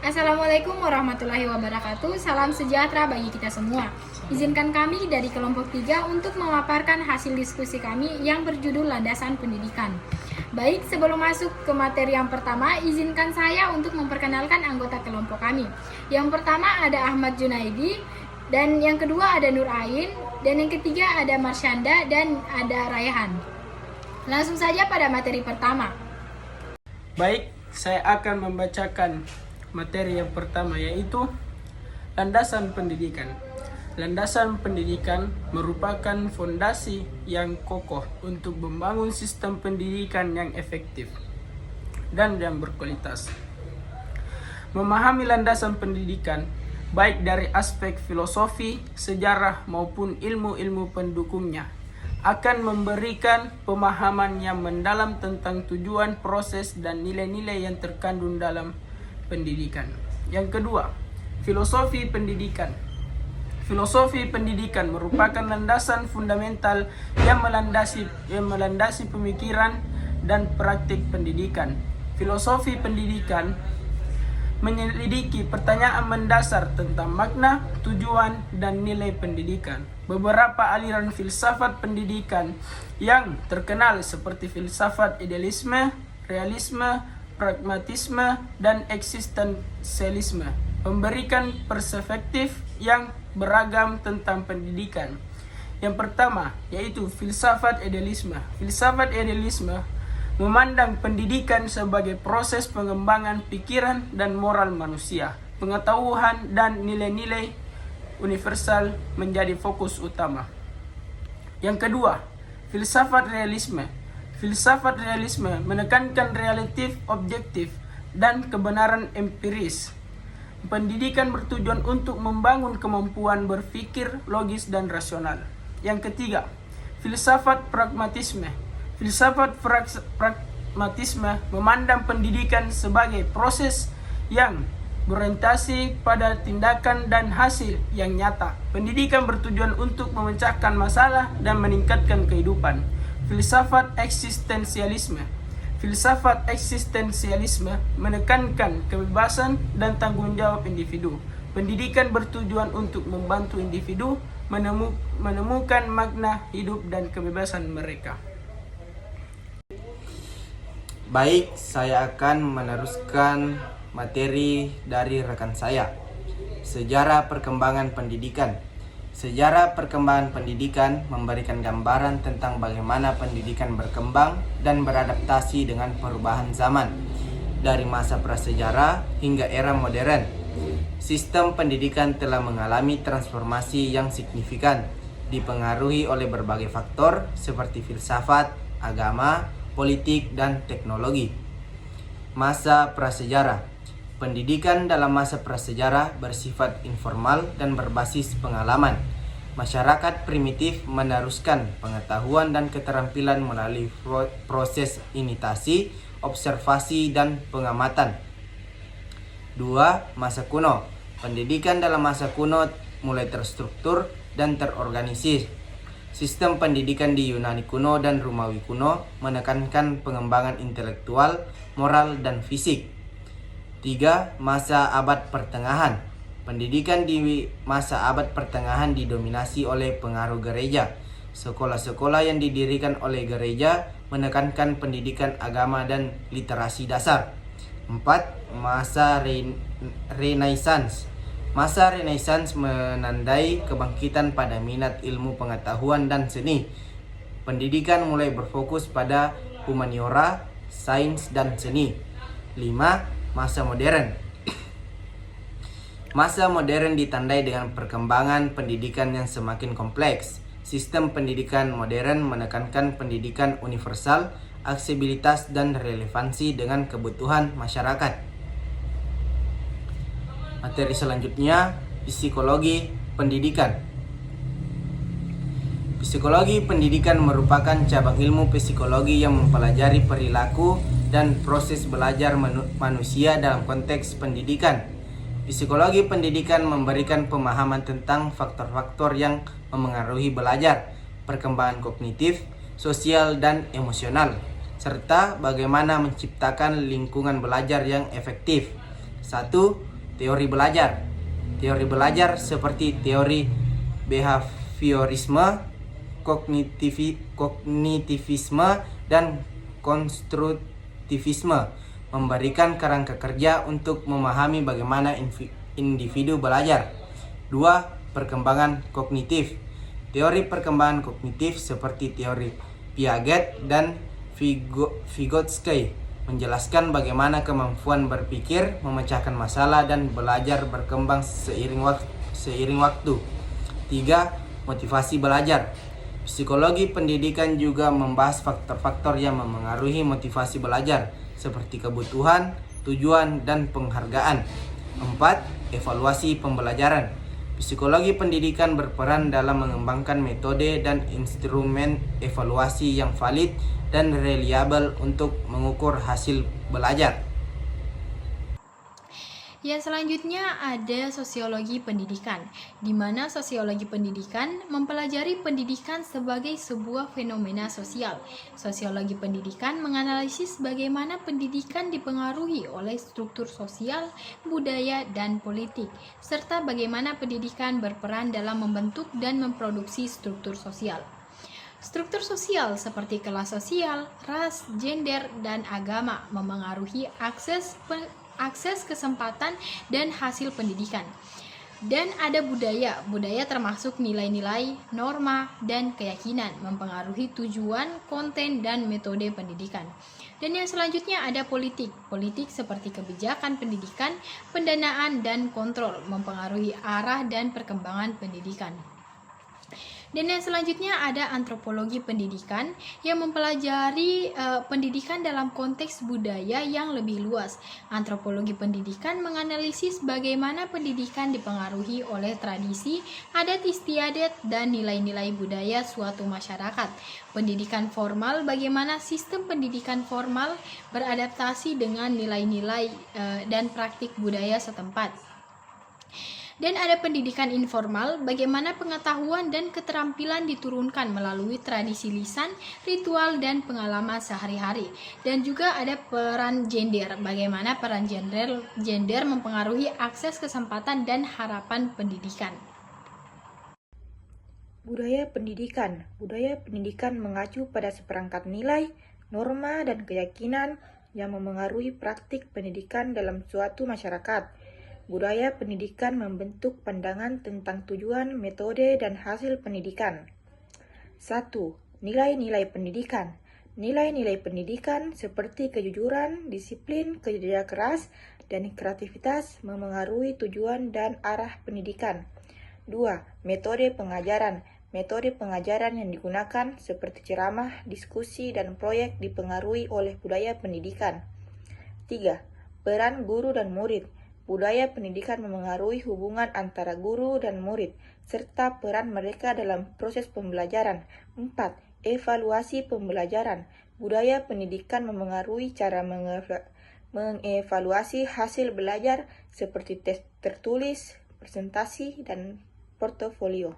Assalamualaikum warahmatullahi wabarakatuh. Salam sejahtera bagi kita semua. Izinkan kami dari kelompok 3 untuk memaparkan hasil diskusi kami yang berjudul Landasan Pendidikan. Baik, sebelum masuk ke materi yang pertama, izinkan saya untuk memperkenalkan anggota kelompok kami. Yang pertama ada Ahmad Junaidi, dan yang kedua ada Nur Ain, dan yang ketiga ada Marsyanda dan ada Raihan. Langsung saja pada materi pertama. Baik, saya akan membacakan materi yang pertama, yaitu landasan pendidikan. Landasan pendidikan merupakan fondasi yang kokoh untuk membangun sistem pendidikan yang efektif dan yang berkualitas. Memahami landasan pendidikan, baik dari aspek filosofi, sejarah maupun ilmu-ilmu pendukungnya, akan memberikan pemahaman yang mendalam tentang tujuan, proses, dan nilai-nilai yang terkandung dalam pendidikan. Yang kedua, filosofi pendidikan. Filosofi pendidikan merupakan landasan fundamental yang melandasi pemikiran dan praktik pendidikan. Filosofi pendidikan menyelidiki pertanyaan mendasar tentang makna, tujuan, dan nilai pendidikan. Beberapa aliran filsafat pendidikan yang terkenal seperti filsafat idealisme, realisme, pragmatisme, dan eksistensialisme memberikan perspektif yang beragam tentang pendidikan. Yang pertama yaitu filsafat idealisme. Filsafat idealisme memandang pendidikan sebagai proses pengembangan pikiran dan moral manusia. Pengetahuan dan nilai-nilai universal menjadi fokus utama. Yang kedua, filsafat realisme. Filsafat realisme menekankan relatif objektif dan kebenaran empiris. Pendidikan bertujuan untuk membangun kemampuan berpikir logis dan rasional. Yang ketiga, filsafat pragmatisme. Filsafat pragmatisme memandang pendidikan sebagai proses yang berorientasi pada tindakan dan hasil yang nyata. Pendidikan bertujuan untuk memecahkan masalah dan meningkatkan kehidupan. Filsafat eksistensialisme. Filsafat eksistensialisme menekankan kebebasan dan tanggung jawab individu. Pendidikan bertujuan untuk membantu individu menemukan makna hidup dan kebebasan mereka. Baik, saya akan meneruskan materi dari rekan saya. Sejarah perkembangan pendidikan. Sejarah perkembangan pendidikan memberikan gambaran tentang bagaimana pendidikan berkembang dan beradaptasi dengan perubahan zaman. Dari masa prasejarah hingga era modern, sistem pendidikan telah mengalami transformasi yang signifikan, dipengaruhi oleh berbagai faktor seperti filsafat, agama, politik, dan teknologi. Masa prasejarah. Pendidikan dalam masa prasejarah bersifat informal dan berbasis pengalaman. Masyarakat primitif meneruskan pengetahuan dan keterampilan melalui proses imitasi, observasi, dan pengamatan. 2. Masa kuno. Pendidikan dalam masa kuno mulai terstruktur dan terorganisir. Sistem pendidikan di Yunani kuno dan Romawi kuno menekankan pengembangan intelektual, moral, dan fisik. 3. Masa abad pertengahan. Pendidikan di masa abad pertengahan didominasi oleh pengaruh gereja. Sekolah-sekolah yang didirikan oleh gereja menekankan pendidikan agama dan literasi dasar. 4. Masa Renaissance. Masa Renaissance menandai kebangkitan pada minat ilmu pengetahuan dan seni. Pendidikan mulai berfokus pada humaniora, sains, dan seni. 5. Masa modern. Masa modern ditandai dengan perkembangan pendidikan yang semakin kompleks. Sistem pendidikan modern menekankan pendidikan universal, aksesibilitas, dan relevansi dengan kebutuhan masyarakat. Materi selanjutnya, psikologi pendidikan. Psikologi pendidikan merupakan cabang ilmu psikologi yang mempelajari perilaku dan proses belajar manusia dalam konteks pendidikan. Psikologi pendidikan memberikan pemahaman tentang faktor-faktor yang memengaruhi belajar, perkembangan kognitif, sosial, dan emosional, serta bagaimana menciptakan lingkungan belajar yang efektif. 1. teori belajar. Teori belajar seperti teori behaviorisme, kognitivisme, dan konstruktivisme memberikan kerangka kerja untuk memahami bagaimana individu belajar. 2. Perkembangan kognitif. Teori perkembangan kognitif seperti teori Piaget dan Vygotsky menjelaskan bagaimana kemampuan berpikir, memecahkan masalah, dan belajar berkembang seiring waktu. 3. Motivasi belajar. Psikologi pendidikan juga membahas faktor-faktor yang memengaruhi motivasi belajar, seperti kebutuhan, tujuan, dan penghargaan. 4. Evaluasi pembelajaran. Psikologi pendidikan berperan dalam mengembangkan metode dan instrumen evaluasi yang valid dan reliabel untuk mengukur hasil belajar. Ya, selanjutnya ada sosiologi pendidikan, di mana sosiologi pendidikan mempelajari pendidikan sebagai sebuah fenomena sosial. Sosiologi pendidikan menganalisis bagaimana pendidikan dipengaruhi oleh struktur sosial, budaya, dan politik, serta bagaimana pendidikan berperan dalam membentuk dan memproduksi struktur sosial. Struktur sosial seperti kelas sosial, ras, gender, dan agama memengaruhi akses kesempatan dan hasil pendidikan. Dan ada budaya termasuk nilai-nilai, norma, dan keyakinan mempengaruhi tujuan, konten, dan metode pendidikan. Dan yang selanjutnya ada politik seperti kebijakan pendidikan, pendanaan, dan kontrol mempengaruhi arah dan perkembangan pendidikan. Dan yang selanjutnya ada antropologi pendidikan yang mempelajari pendidikan dalam konteks budaya yang lebih luas. Antropologi pendidikan menganalisis bagaimana pendidikan dipengaruhi oleh tradisi, adat istiadat, dan nilai-nilai budaya suatu masyarakat. Pendidikan formal, bagaimana sistem pendidikan formal beradaptasi dengan nilai-nilai dan praktik budaya setempat. Dan ada pendidikan informal, bagaimana pengetahuan dan keterampilan diturunkan melalui tradisi lisan, ritual, dan pengalaman sehari-hari. Dan juga ada peran gender, bagaimana peran gender mempengaruhi akses kesempatan dan harapan pendidikan. Budaya pendidikan mengacu pada seperangkat nilai, norma, dan keyakinan yang memengaruhi praktik pendidikan dalam suatu masyarakat. Budaya pendidikan membentuk pandangan tentang tujuan, metode, dan hasil pendidikan. 1. Nilai-nilai pendidikan. Nilai-nilai pendidikan seperti kejujuran, disiplin, kerja keras, dan kreativitas memengaruhi tujuan dan arah pendidikan. 2. Metode pengajaran. Metode pengajaran yang digunakan seperti ceramah, diskusi, dan proyek dipengaruhi oleh budaya pendidikan. 3. Peran guru dan murid. Budaya pendidikan memengaruhi hubungan antara guru dan murid, serta peran mereka dalam proses pembelajaran. 4. Evaluasi pembelajaran. Budaya pendidikan memengaruhi cara mengevaluasi hasil belajar seperti tes tertulis, presentasi, dan portofolio.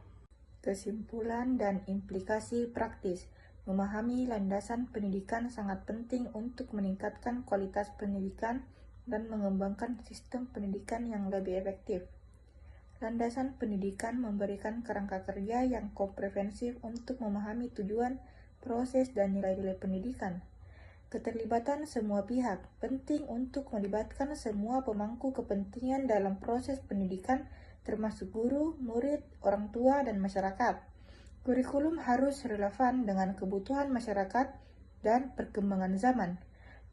Kesimpulan dan implikasi praktis. Memahami landasan pendidikan sangat penting untuk meningkatkan kualitas pendidikan dan mengembangkan sistem pendidikan yang lebih efektif. Landasan pendidikan memberikan kerangka kerja yang komprehensif untuk memahami tujuan, proses, dan nilai-nilai pendidikan. Keterlibatan semua pihak penting untuk melibatkan semua pemangku kepentingan dalam proses pendidikan, termasuk guru, murid, orang tua, dan masyarakat. Kurikulum harus relevan dengan kebutuhan masyarakat dan perkembangan zaman.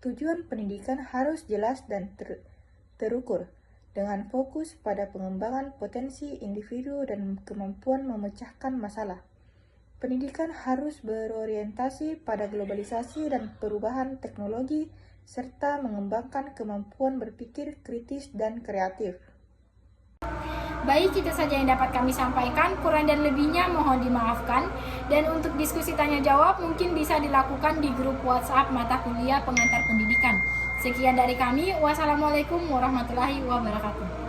Tujuan pendidikan harus jelas dan terukur, dengan fokus pada pengembangan potensi individu dan kemampuan memecahkan masalah. Pendidikan harus berorientasi pada globalisasi dan perubahan teknologi, serta mengembangkan kemampuan berpikir kritis dan kreatif. Baik, itu saja yang dapat kami sampaikan. Kurang dan lebihnya mohon dimaafkan. Dan untuk diskusi tanya jawab mungkin bisa dilakukan di grup WhatsApp mata kuliah pengantar pendidikan. Sekian dari kami. Wassalamualaikum warahmatullahi wabarakatuh.